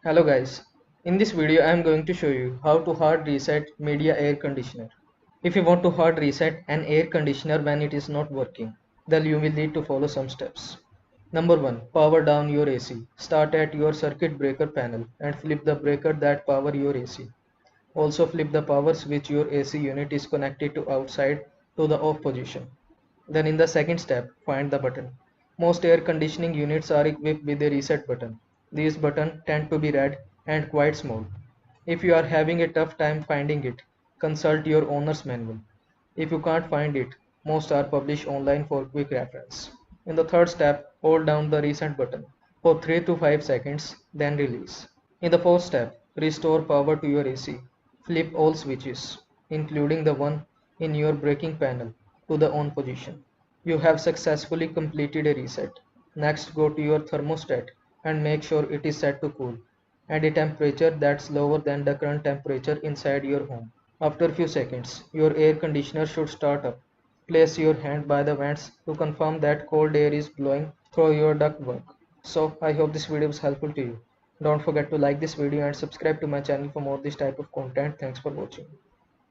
Hello guys, in this video I am going to show you how to hard reset Midea air conditioner. If you want to hard reset an air conditioner when it is not working, then you will need to follow some steps. Number 1. Power down your AC. Start at your circuit breaker panel and flip the breaker that power your AC. Also flip the power switch your AC unit is connected to outside to the off position. Then in the second step, find the button. Most air conditioning units are equipped with a reset button. These buttons tend to be red and quite small. If you are having a tough time finding it, consult your owner's manual. If you can't find it, most are published online for quick reference. In the third step, hold down the reset button for 3 to 5 seconds, then release. In the fourth step, restore power to your AC. Flip all switches, including the one in your braking panel, to the on position. You have successfully completed a reset. Next, go to your thermostat and make sure it is set to cool and a temperature that's lower than the current temperature inside your home. After a few seconds, your air conditioner should start up. Place your hand by the vents to confirm that cold air is blowing through your ductwork. So, I hope this video was helpful to you. Don't forget to like this video and subscribe to my channel for more this type of content. Thanks for watching.